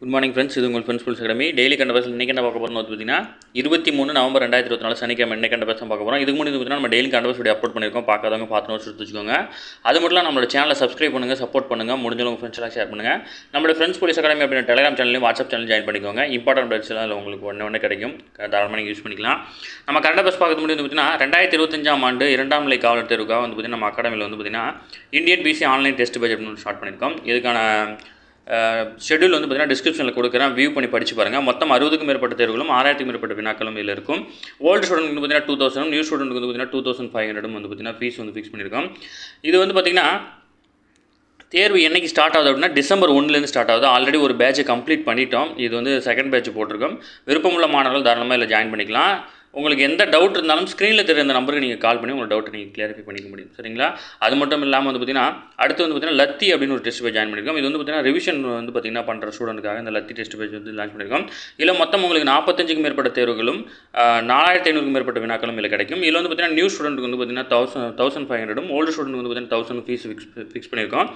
Good morning friends. இது உங்கள் friends schools academy. Daily கண்ட பேசல் இன்றைக்கி என்ன பார்க்க போகிறோம் பார்த்தீங்கன்னா 23 நவம்பர் 2024 சனிக்கிழமை இன்னைக்கு கண்ட பேச பார்க்க போகிறோம். இதுக்கு முன்னாடி பார்த்தீங்கன்னா நம்ம டெய்லி கண்ட பேச வீடியோ அப்லோட் பண்ணியிருக்கோம். பார்க்காதவங்க பார்த்து நோட்ஸ் எடுத்து வச்சுக்கோங்க. அது மட்டும் இல்லை நம்மளோட சேனலை சப்ஸ்கிரைப் பண்ணுங்கள், சப்போர்ட் பண்ணுங்கள், முடிஞ்சவங்க உங்கள் ஃப்ரெண்ட்ஸ் எல்லாம் ஷேர் பண்ணுங்கள். நம்மளோட ஃப்ரெண்ட்ஸ் போலீஸ் அகாடமி அப்படின்ற டெலிகிராம் சேனலையும் வாட்ஸ்அப் சேனல் ஜாயின் பண்ணிக்கோங்க. இம்பார்ட்டன்ட் டேட்ஸ் எல்லாம் உங்களுக்கு ஒன்று கிடைக்கும், தாராளமாக நீங்கள் யூஸ் பண்ணிக்கலாம். நம்ம கண்ட பேச பார்க்கறது முடியும் பார்த்தீங்கன்னா 2025ஆம் ஆண்டு 2ஆம் நிலை காவலர் தேர்வுக்காக வந்து பார்த்தீங்கன்னா நம்ம அகாடமியில் வந்து பார்த்தீங்கன்னா Indian PC online test batch அப்படின்னு ஸ்டார்ட் பண்ணியிருக்கோம். இதுக்கான ஷெட்யூல் வந்து பார்த்தீங்கன்னா டிஸ்கிரிப்ஷனில் கொடுக்குறேன், வியூ பண்ணி படித்து பாருங்கள். மொத்தம் 60க்கும் மேற்பட்ட தேர்வுகளும் 6000க்கும் மேற்பட்ட வினாக்களும் இதில் இருக்கும். ஓல்டு ஸ்டூடெண்ட் வந்து பார்த்தீங்கன்னா 2000, நியூ ஸ்டூடெண்ட் வந்து பார்த்தீங்கன்னா 2500 வந்து பார்த்தீங்கன்னா ஃபீஸ் வந்து ஃபிக்ஸ் பண்ணியிருக்கோம். இது வந்து பார்த்தீங்கன்னா தேர்வு என்றைக்கு ஸ்டார்ட் ஆகுது அப்படின்னா டிசம்பர் 1லேருந்து ஸ்டார்ட் ஆகுது. ஆல்ரெடி ஒரு பேட்சை கம்ப்ளீட் பண்ணிட்டோம். இது வந்து செகண்ட் பேட்ச் போட்டிருக்கோம். விருப்பமுள்ள மாணவர்கள் தாராளமாக இதில் ஜாயின் பண்ணிக்கலாம். உங்களுக்கு எந்த டவுட் இருந்தாலும் ஸ்க்ரீனில் தெரியுற அந்த நம்பருக்கு நீங்கள் கால் பண்ணி உங்கள் டவுட்டை நீங்கள் கிளியரிஃபை பண்ணிக்க முடியும். சரிங்களா? அது மட்டும் இல்லாமல் வந்து பார்த்தீங்கன்னா அடுத்து வந்து பார்த்தீங்கன்னா லத்தி அப்படின்னு ஒரு டெஸ்ட் பேஜ் ஜாயின் பண்ணியிருக்கோம். இது வந்து பார்த்தீங்கன்னா ரிவிஷன் வந்து பார்த்தீங்கன்னா பண்ணுற ஸ்டூடெண்ட்டுக்காக இந்த லத்தி டெஸ்ட் பேஜ் வந்து லான்ச் பண்ணியிருக்கோம். இதில் மொத்தம் உங்களுக்கு 45க்கும் மேற்பட்ட தேர்வுகளும் 4500க்கும் மேற்பட்ட வினாக்களும் இதில் கிடைக்கும். இதில் வந்து பார்த்தீங்கன்னா நியூ ஸ்டூடெண்ட்டுக்கு வந்து பார்த்தீங்கன்னா 1500, ஓல்டு ஸ்டூடெண்ட் வந்து பார்த்தீங்கன்னா 1000 ஃபீஸ் ஃபிக்ஸ் பண்ணியிருக்கோம்.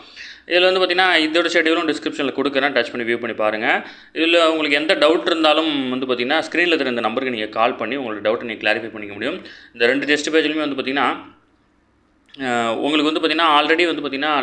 இதில் வந்து பார்த்தீங்கன்னா இதோட ஷெட்யூலும் டிஸ்கிரிப்ஷனில் கொடுக்குறேன், டச் பண்ணி வியூ பண்ணி பாருங்கள். இதில் உங்களுக்கு எந்த டவுட் இருந்தாலும் வந்து பார்த்தீங்கன்னா ஸ்க்ரீனில் தெரிந்த இந்த நம்பருக்கு நீங்கள் கால் பண்ணி உங்களோட டவுட்டை நீங்கள் கிளாரிஃபை பண்ணிக்க முடியும். இந்த 2 டெஸ்ட் பேஜ்லையுமே வந்து பார்த்தீங்கன்னா உங்களுக்கு வந்து பார்த்திங்கன்னா ஆல்ரெடி வந்து பார்த்திங்கன்னா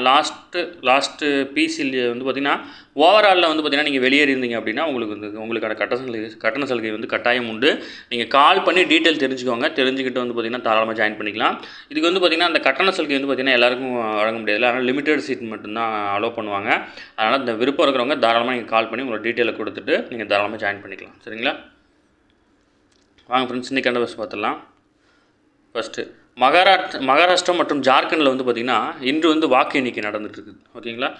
லாஸ்ட்டு பிசியில் வந்து பார்த்திங்கன்னா ஓவராலில் வந்து பார்த்திங்கன்னா நீங்கள் வெளியேறியிருந்தீங்க அப்படின்னா உங்களுக்கு வந்து உங்களுக்கான கட்டண சலுகை வந்து கட்டாயம் உண்டு. நீங்கள் கால் பண்ணி டீட்டெயில் தெரிஞ்சுக்கோங்க. தெரிஞ்சுக்கிட்டு வந்து பார்த்திங்கன்னா தாராளமாக ஜாயின் பண்ணிக்கலாம். இதுக்கு வந்து பார்த்திங்கன்னா அந்த கட்டண சலுகை வந்து பார்த்திங்கன்னா எல்லாருக்கும் வழங்க முடியாது. அதனால் லிமிட்டட் சீட் மட்டும்தான் அலோவ் பண்ணுவாங்க. அதனால் இந்த விருப்பம் இருக்கிறவங்க தாராளமாக நீங்கள் கால் பண்ணி உங்களோட டீட்டெயிலை கொடுத்துட்டு நீங்கள் தாராளமாக ஜாயின் பண்ணிக்கலாம். சரிங்களா? வாங்க ஃப்ரெண்ட்ஸ், இன்றைக்கி கண்ட பஸ் பார்த்துடலாம். ஃபஸ்ட்டு மகாராஷ்டிரா மற்றும் ஜார்க்கண்டில் வந்து பார்த்திங்கன்னா இன்று வந்து வாக்கு எண்ணிக்கை நடந்துகிட்ருக்குது. ஓகேங்களா?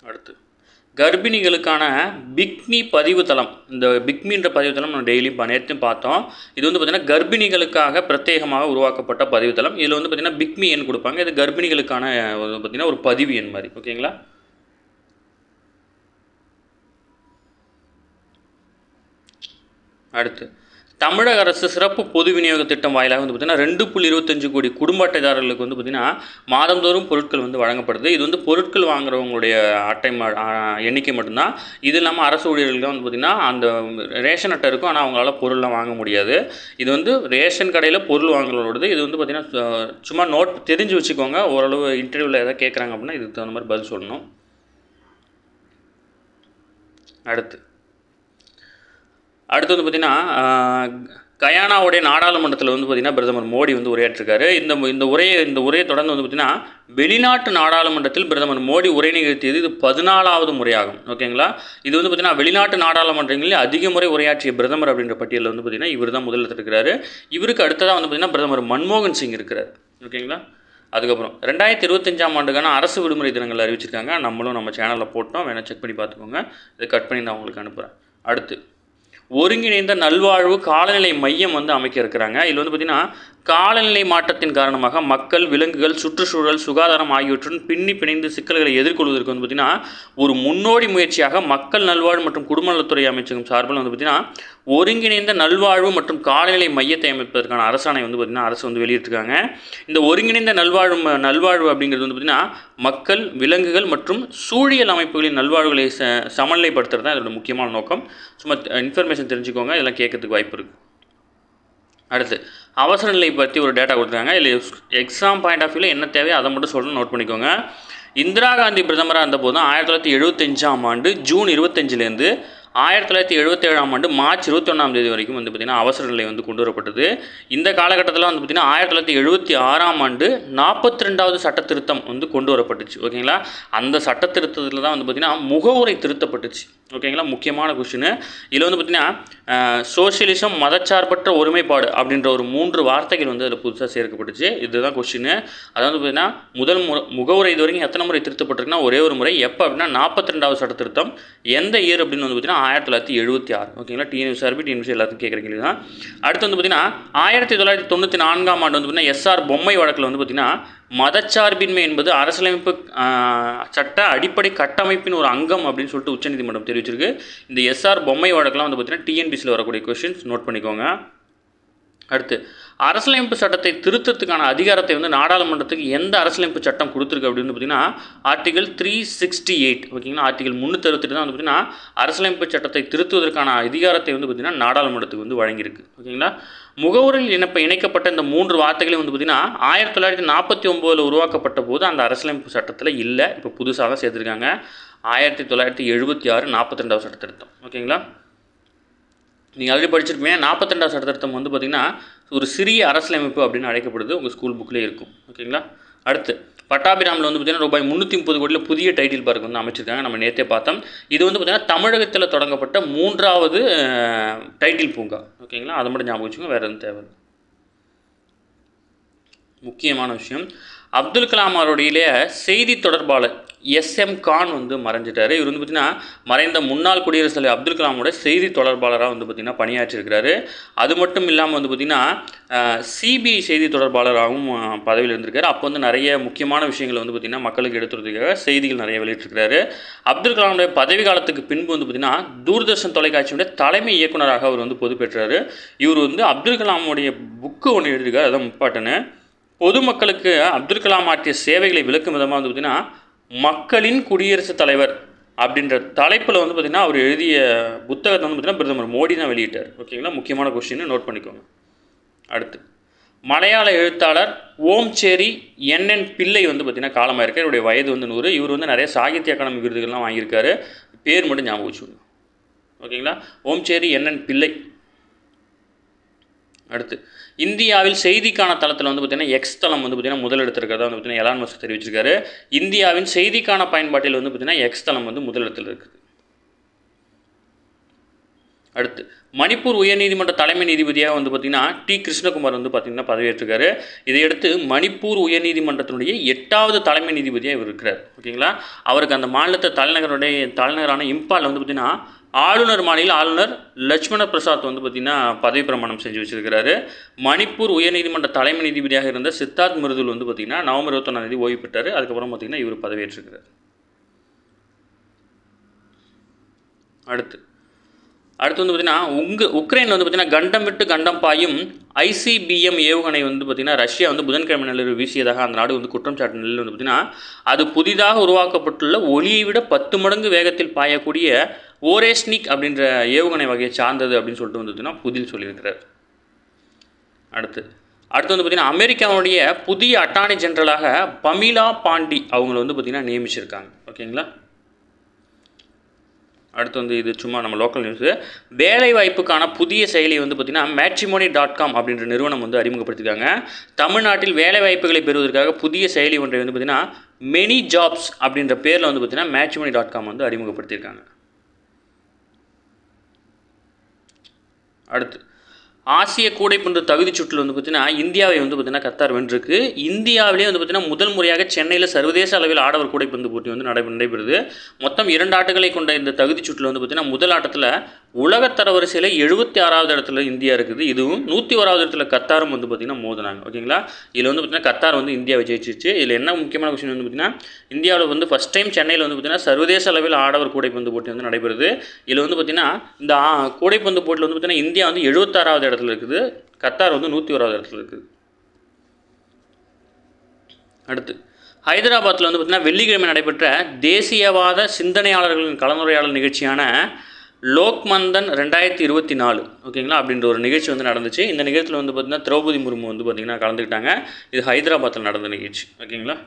அடுத்து கர்ப்பிணிகளுக்கான பிக்மி பதிவு தளம். இந்த பிக்மின்ற பதிவு தளம் நம்ம டெய்லி நேரத்தையும் பார்த்தோம். இது வந்து பார்த்திங்கன்னா கர்ப்பிணிகளுக்காக பிரத்யேகமாக உருவாக்கப்பட்ட பதிவு தளம். இதில் வந்து பார்த்திங்கன்னா பிக்மி எண் கொடுப்பாங்க. இது கர்ப்பிணிகளுக்கான பார்த்திங்கன்னா ஒரு பதிவு எண் மாதிரி. ஓகேங்களா? அடுத்து தமிழக அரசு சிறப்பு பொது விநியோக திட்டம் வாயிலாக வந்து பார்த்திங்கன்னா 2.25 கோடி குடும்ப அட்டைதாரர்களுக்கு வந்து பார்த்திங்கன்னா மாதந்தோறும் பொருட்கள் வந்து வழங்கப்படுது. இது வந்து பொருட்கள் வாங்குறவங்களுடைய அட்டை எண்ணிக்கை மட்டும்தான். இது இல்லாமல் அரசு ஊழியர்களுக்கு வந்து பார்த்திங்கன்னா அந்த ரேஷன் அட்டை இருக்கும், ஆனால் அவங்களால பொருள்லாம் வாங்க முடியாது. இது வந்து ரேஷன் கடையில் பொருள் வாங்குறவங்களோடது. இது வந்து பார்த்திங்கன்னா சும்மா நோட் தெரிஞ்சு வச்சுக்கோங்க. ஓரளவு இன்டர்வியூவில் எதாவது கேட்குறாங்க அப்படின்னா இதுக்கு தகுந்த மாதிரி பதில் சொல்லணும். அடுத்து வந்து பார்த்திங்கன்னா கயானாவுடைய நாடாளுமன்றத்தில் வந்து பார்த்திங்கன்னா பிரதமர் மோடி வந்து உரையாற்றிருக்காரு. இந்த உரையை தொடர்ந்து வந்து பார்த்திங்கன்னா வெளிநாட்டு நாடாளுமன்றத்தில் பிரதமர் மோடி உரை நிகழ்த்தியது இது 14வது முறையாகும். ஓகேங்களா? இது வந்து பார்த்திங்கன்னா வெளிநாட்டு நாடாளுமன்றங்களில் அதிக முறை உரையாற்றிய பிரதமர் அப்படின்ற பட்டியலில் வந்து பார்த்திங்கன்னா இவர் தான் முதலில் இருக்கிறாரு. இவருக்கு அடுத்ததாக வந்து பார்த்திங்கன்னா பிரதமர் மன்மோகன் சிங் இருக்கிறார். ஓகேங்களா? அதுக்கப்புறம் 2025ஆம் ஆண்டுக்கான அரசு விடுமுறை தினங்கள் அறிவிச்சிருக்காங்க. நம்மளும் நம்ம சேனலில் போட்டோம், வேணால் செக் பண்ணி பார்த்துக்கோங்க. இதை கட் பண்ணி நான் உங்களுக்கு அனுப்புகிறேன். அடுத்து ஒருங்கிணைந்த நல்வாழ்வு காலநிலை மையம் வந்து அமைக்க இருக்கிறாங்க. இதில் வந்து பார்த்திங்கன்னா காலநிலை மாற்றத்தின் காரணமாக மக்கள், விலங்குகள், சுற்றுச்சூழல், சுகாதாரம் ஆகியவற்றுடன் பிணைந்து சிக்கல்களை எதிர்கொள்வதற்கு வந்து பார்த்திங்கன்னா ஒரு முன்னோடி முயற்சியாக மக்கள் நல்வாழ்வு மற்றும் குடும்ப நலத்துறை அமைச்சகம் சார்பில் வந்து பார்த்திங்கன்னா ஒருங்கிணைந்த நல்வாழ்வு மற்றும் காலநிலை மையத்தை அமைப்பதற்கான அரசாணை வந்து பார்த்திங்கன்னா அரசு வந்து வெளியிட்டிருக்காங்க. இந்த ஒருங்கிணைந்த நல்வாழ்வு அப்படிங்கிறது வந்து பார்த்திங்கன்னா மக்கள், விலங்குகள் மற்றும் சூழியல் அமைப்புகளின் நல்வாழ்வுகளை சமநிலைப்படுத்துறது தான் இதோட முக்கியமான நோக்கம். சும்மா இன்ஃபர்மேஷன் தெரிஞ்சுக்கோங்க, இதெல்லாம் கேட்கறதுக்கு வாய்ப்பு இருக்குது. அடுத்து அவசர நிலை பற்றி ஒரு டேட்டா கொடுத்துருக்காங்க. இல்லை எக்ஸாம் பாயிண்ட் ஆஃப் வியூவில் என்ன தேவையோ அதை மட்டும் சொல்லணும், நோட் பண்ணிக்கோங்க. இந்திரா காந்தி பிரதமராக இருந்தபோது தான் 1975ஆம் ஆண்டு ஜூன் 25லேருந்து 1977ஆம் ஆண்டு மார்ச் 21ஆம் தேதி வரைக்கும் வந்து பார்த்திங்கன்னா அவசர நிலை வந்து கொண்டு வரப்பட்டது. இந்த காலகட்டத்தில் வந்து பார்த்திங்கன்னா 1976ஆம் ஆண்டு 42வது சட்ட திருத்தம் வந்து கொண்டு வரப்பட்டுச்சு. ஓகேங்களா? அந்த சட்ட திருத்தத்தில் தான் வந்து பார்த்திங்கன்னா முகவுரை திருத்தப்பட்டுச்சு. ஓகேங்களா? முக்கியமான கொஸ்டின். இதில் வந்து பார்த்திங்கன்னா சோசியலிசம், மதச்சார்பற்ற ஒருமைப்பாடு அப்படின்ற ஒரு 3 வார்த்தைகள் வந்து அதில் புதுசாக சேர்க்கப்பட்டுச்சு. இதுதான் கொஸ்டின். அதாவது பார்த்திங்கன்னா முகவுரை இது வரைக்கும் எத்தனை முறை திருத்தப்பட்டிருக்குன்னா ஒரே ஒரு முறை. எப்போ அப்படின்னா 42வது சட்ட திருத்தம். எந்த இயர் அப்படின்னு வந்து பார்த்திங்கன்னா 1976. ஓகேங்களா? டிஎன்பிசி எல்லாத்துக்கும் கேட்குற கேள்வி தான். அடுத்து வந்து பார்த்திங்கன்னா 1994ஆம் ஆண்டு வந்து பார்த்திங்கன்னா எஸ்ஆர் பொம்மை வழக்கில் வந்து பார்த்திங்கன்னா மதச்சார்பின்மை என்பது அரசியலமைப்பு சட்ட அடிப்படை கட்டமைப்பின் ஒரு அங்கம் அப்படின்னு சொல்லிட்டு உச்சநீதிமன்றம் தெரிவிச்சிருக்கு. இந்த எஸ்ஆர் பொம்மை வழக்கெல்லாம் வந்து பார்த்திங்கன்னா டிஎன்பிசியில் வரக்கூடிய கொஸ்டின்ஸ் நோட் பண்ணிக்கோங்க. அடுத்து அரசியலமைப்பு சட்டத்தை திருத்தத்துக்கான அதிகாரத்தை வந்து நாடாளுமன்றத்துக்கு எந்த அரசியலமைப்பு சட்டம் கொடுத்துருக்கு அப்படின்னு பார்த்தீங்கன்னா ஆர்டிகல் 368. ஓகேங்களா, ஆர்டிகல் 368 தான் வந்து பார்த்தீங்கன்னா அரசியலமைப்பு சட்டத்தை திருத்துவதற்கான அதிகாரத்தை வந்து பார்த்தீங்கன்னா நாடாளுமன்றத்துக்கு வந்து வழங்கியிருக்கு. ஓகேங்களா, முகவரில் இணைக்கப்பட்ட இந்த 3 வார்த்தைகளையும் வந்து பார்த்தீங்கன்னா 1949 உருவாக்கப்பட்ட போது அந்த அரசியலமைப்பு சட்டத்தில் இல்லை, இப்போ புதுசாக தான் சேர்த்துருக்காங்க. 1976 42வது சட்ட திருத்தம். ஓகேங்களா, நீங்கள் ஆல்ரெடி படிச்சிருப்பீங்க. 42வது சட்ட திருத்தம் வந்து பார்த்திங்கன்னா ஒரு சிறிய அரசியலமைப்பு அப்படின்னு அழைக்கப்படுது, உங்கள் ஸ்கூல் புக்கில் இருக்கும். ஓகேங்களா, அடுத்து பட்டாபிராமில் வந்து பார்த்திங்கன்னா ரூபாய் 330 கோடியில் புதிய டைட்டில் பார்க் வந்து அமைச்சிருக்காங்க. நம்ம நேற்றே பார்த்தோம். இது வந்து பார்த்திங்கன்னா தமிழகத்தில் தொடங்கப்பட்ட 3வது டைட்டில் பூங்கா. ஓகேங்களா, அதை மட்டும் ஞாபகம் வச்சுக்கோங்க, வேறு எதுவும் தேவை. முக்கியமான விஷயம், அப்துல் கலாம் அவருடைய செய்தி தொடர்பாளர் SM கான் வந்து மறைஞ்சிட்டார். இவர் வந்து பார்த்திங்கன்னா மறைந்த முன்னாள் குடியரசுத் தலைவர் அப்துல் கலாமோட செய்தி தொடர்பாளராக வந்து பார்த்திங்கன்னா பணியாற்றிருக்கிறாரு. அது மட்டும் இல்லாமல் வந்து பார்த்திங்கன்னா CBI செய்தி தொடர்பாளராகவும் பதவியில் இருந்திருக்காரு. அப்போ வந்து நிறைய முக்கியமான விஷயங்களை வந்து பார்த்திங்கன்னா மக்களுக்கு எடுத்துறதுக்காக செய்திகள் நிறைய வெளியிட்டிருக்கிறாரு. அப்துல் கலாமுடைய பதவி காலத்துக்கு பின்பு வந்து பார்த்திங்கன்னா தூர்தர்ஷன் தொலைக்காட்சியுடைய தலைமை இயக்குநராக அவர் வந்து பொறுப்பேற்றார். இவர் வந்து அப்துல் கலாமுடைய புக்கு ஒன்று எழுதியிருக்காரு, அதான் முப்பாட்டுன்னு. பொதுமக்களுக்கு அப்துல் கலாம் ஆற்றிய சேவைகளை விளக்கும் விதமாக வந்து பார்த்திங்கன்னா மக்களின் குடியரசுத் தலைவர் அப்படின்ற தலைப்பில் வந்து பார்த்திங்கன்னா அவர் எழுதிய புத்தகத்தை வந்து பார்த்திங்கன்னா பிரதமர் மோடி தான் வெளியிட்டார். ஓகேங்களா, முக்கியமான கொஸ்டின் நோட் பண்ணிக்கோங்க. அடுத்து மலையாள எழுத்தாளர் ஓம்சேரி NN பிள்ளை வந்து பார்த்திங்கன்னா காலமாயிருக்கார். இவருடைய வயது வந்து 100. இவர் வந்து நிறைய சாகித்ய அகாடமி விருதுகள்லாம் வாங்கியிருக்காரு. பேர் மட்டும் ஞாபகம் வச்சுக்கோங்க. ஓகேங்களா, ஓம்சேரி NN பிள்ளை. அடுத்து இந்தியாவில் செய்திக்கான தளத்தில் வந்து பார்த்திங்கன்னா X தளம் வந்து பார்த்திங்கன்னா முதல் எடுத்திருக்கிறதா வந்து பார்த்திங்கன்னா எலான் மஸ்க் தெரிவிச்சிருக்காரு. இந்தியாவின் செய்திக்கான பயன்பாட்டில் வந்து பார்த்திங்கன்னா X தளம் வந்து முதலிடத்தில் இருக்குது. அடுத்து மணிப்பூர் உயர்நீதிமன்ற தலைமை நீதிபதியாக வந்து பார்த்திங்கன்னா T கிருஷ்ணகுமார் வந்து பார்த்திங்கன்னா பதவியேற்றிருக்காரு. இதையடுத்து மணிப்பூர் உயர்நீதிமன்றத்தினுடைய 8வது தலைமை நீதிபதியாக இவர் இருக்கிறார். ஓகேங்களா, அவருக்கு அந்த மாநிலத்தை தலைநகரான இம்பால் வந்து பார்த்திங்கன்னா ஆளுநர் மாநில ஆளுநர் லட்சுமண பிரசாத் வந்து பார்த்திங்கன்னா பதவி பிரமாணம் செஞ்சு வச்சிருக்கிறாரு. மணிப்பூர் உயர்நீதிமன்ற தலைமை நீதிபதியாக இருந்த சித்தார்த் மிருதுல் வந்து பார்த்திங்கன்னா நவம்பர் 21 ஓய்வு பெற்றார். அதுக்கப்புறம் பார்த்திங்கன்னா இவர் பதவியேற்றிருக்கிறார். அடுத்து வந்து பார்த்திங்கன்னா உக்ரைனில் வந்து பார்த்திங்கன்னா கண்டம் விட்டு கண்டம் பாயும் ICBM ஏவுகணை வந்து பார்த்திங்கன்னா ரஷ்யா வந்து புதன்கிழமை நிலையில் வீசியதாக அந்த நாடு வந்து குற்றம் சாட்டின நிலையில் வந்து பார்த்திங்கன்னா அது புதிதாக உருவாக்கப்பட்டுள்ள ஒளியை விட 10 மடங்கு வேகத்தில் பாயக்கூடிய ஓரேஸ்னிக் அப்படின்ற ஏவுகணை வகையை சார்ந்தது அப்படின்னு சொல்லிட்டு வந்து பார்த்திங்கன்னா புதில் சொல்லியிருக்கிறார். அடுத்து வந்து பார்த்திங்கன்னா அமெரிக்காவுடைய புதிய அட்டார்னி ஜெனரலாக பமீலா பாண்டி அவங்கள வந்து பார்த்திங்கன்னா நியமிச்சிருக்காங்க. ஓகேங்களா, அடுத்து வந்து இது சும்மா நம்ம லோக்கல் நியூஸு. வேலைவாய்ப்புக்கான புதிய செயலியை வந்து பார்த்திங்கன்னா matrimony.com அப்படின்ற நிறுவனம் வந்து அறிமுகப்படுத்திருக்காங்க. தமிழ்நாட்டில் வேலைவாய்ப்புகளை பெறுவதற்காக புதிய செயலி ஒன்றை வந்து பார்த்திங்கன்னா மெனி ஜாப்ஸ் அப்படின்ற பேரில் வந்து பார்த்திங்கன்னா matrimony.com வந்து அறிமுகப்படுத்தியிருக்காங்க. அடுத்து ஆசிய கூடைப்பந்து தகுதி சுற்றில் வந்து பார்த்திங்கன்னா இந்தியாவை வந்து பார்த்திங்கன்னா கத்தார் வென்றிருக்கு. இந்தியாவிலே வந்து பார்த்திங்கன்னா முதல் முறையாக சென்னையில் சர்வதேச அளவில் ஆடவர் கூடைப்பந்து போட்டி வந்து நடைபெறுது. மொத்தம் 2 ஆட்டங்களை கொண்ட இந்த தகுதி சுற்றில் வந்து பார்த்திங்கன்னா முதல் ஆட்டத்தில் உலக தரவரிசையில் 76வது இடத்துல இந்தியா இருக்குது. இதுவும் 101வது இடத்துல கத்தாரும் வந்து பார்த்திங்கன்னா மோதினாங்க. ஓகேங்களா, இதில் வந்து பார்த்திங்கன்னா கத்தார் வந்து இந்தியாவை ஜெயிச்சிருச்சு. இதில் என்ன முக்கியமான விஷயம் வந்து பார்த்திங்கன்னா இந்தியாவில் வந்து ஃபஸ்ட் டைம் சென்னையில் வந்து பார்த்திங்கன்னா சர்வதேச அளவில் ஆடவர் கூடைப்பந்து போட்டி வந்து நடைபெறுது. இதில் வந்து பார்த்திங்கன்னா இந்த கூடைப்பந்து போட்டியில் வந்து பார்த்திங்கன்னா இந்தியா வந்து 76வது இடத்துல இருக்குது, கத்தார் வந்து 101வது இடத்துல இருக்குது. அடுத்து ஹைதராபாத்தில் வந்து பார்த்திங்கன்னா வெள்ளிக்கிழமை நடைபெற்ற தேசியவாத சிந்தனையாளர்களின் கலந்துரையாடல் நிகழ்ச்சியான லோக்மந்தன் 2024 ஓகேங்களா அப்படின்ற ஒரு நிகழ்ச்சி வந்து நடந்துச்சு. இந்த நிகழ்ச்சியில் வந்து பார்த்திங்கன்னா திரௌபதி முர்மு வந்து பார்த்திங்கன்னா கலந்துக்கிட்டாங்க. இது ஹைதராபாத்தில் நடந்த நிகழ்ச்சி. ஓகேங்களா,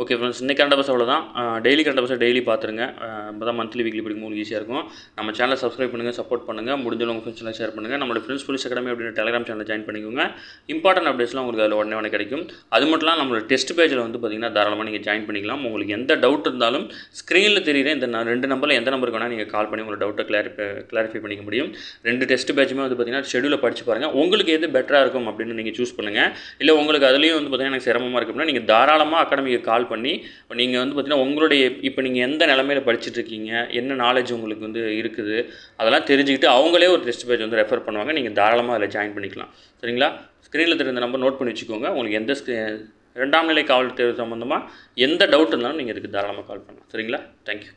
ஓகே ஃப்ரெண்ட்ஸ், இன்றைக்கி கரண்ட் அஃபேர்ஸ் அவ்வளோதான். டெய்லி கரண்ட் அஃபேர்ஸ் டெய்லி பார்த்துருங்க. இப்போ தான் மந்த்லி வீக்லி படிக்கும் உங்களுக்கு ஈஸியாக இருக்கும். நம்ம சேனலை சப்ஸ்கிரைப் பண்ணுங்கள், சப்போர்ட் பண்ணுங்கள், முடிஞ்சவங்க உங்கள் ஃப்ரெண்ட்ஸ்லாம் ஷேர் பண்ணுங்கள். நம்மளோட ஃப்ரெண்ட்ஸ் போலீஸ் அகாடமி அப்படின்ற டெலிகிராம் சேனலில் ஜாயின் பண்ணிக்கோங்க. இம்பார்ட்டன்ட் அப்டேட்ஸ்லாம் உங்களுக்கு அதில் உடனே கிடைக்கும். அது மட்டும் இல்லாமல் நம்மளோட டெஸ்ட் பேஜில் வந்து பார்த்திங்கன்னா தாராளமாக நீங்கள் ஜாயின் பண்ணிக்கலாம். உங்களுக்கு எந்த டவுட் இருந்தாலும் ஸ்க்ரீனில் தெரியுற இந்த 2 நம்பரில் எந்த நம்பருக்கு வேணால் நீங்கள் கால் பண்ணி உங்களோட டவுட்டை கிளாரிஃபை பண்ணிக்க முடியும். 2 டெஸ்ட் பேஜுமே வந்து பார்த்திங்கன்னா ஷெடியூலை படித்து பாருங்கள். உங்களுக்கு எது பெட்டராக இருக்கும் அப்படின்னு நீங்கள் சூஸ் பண்ணுங்கள். இல்லை உங்களுக்கு அதுலேயும் வந்து பார்த்திங்கன்னா எனக்கு சிரமமாக இருக்குது அப்படின்னா நீங்கள் தாராளமாக அகாடமிக்கு கால் பண்ணி நீங்கள் வந்து பார்த்திங்கன்னா உங்களுடைய இப்போ நீங்கள் எந்த நிலமையில் படிச்சுட்ருக்கீங்க, என்ன நாலேஜ் உங்களுக்கு வந்து இருக்குது, அதெல்லாம் தெரிஞ்சுக்கிட்டு அவங்களே ஒரு டெஸ்ட் பேஜ் வந்து ரெஃபர் பண்ணுவாங்க. நீங்கள் தாராளமாக அதில் ஜாயின் பண்ணிக்கலாம். சரிங்களா, ஸ்க்ரீனில் தெரிந்த நம்பர் நோட் பண்ணி வச்சுக்கோங்க. உங்களுக்கு எந்த 2ஆம் நிலை காவல் தேர்வு சம்மந்தமாக எந்த டவுட் இருந்தாலும் நீங்கள் இதுக்கு தாராளமாக கால் பண்ணலாம். சரிங்களா, தேங்க்யூ.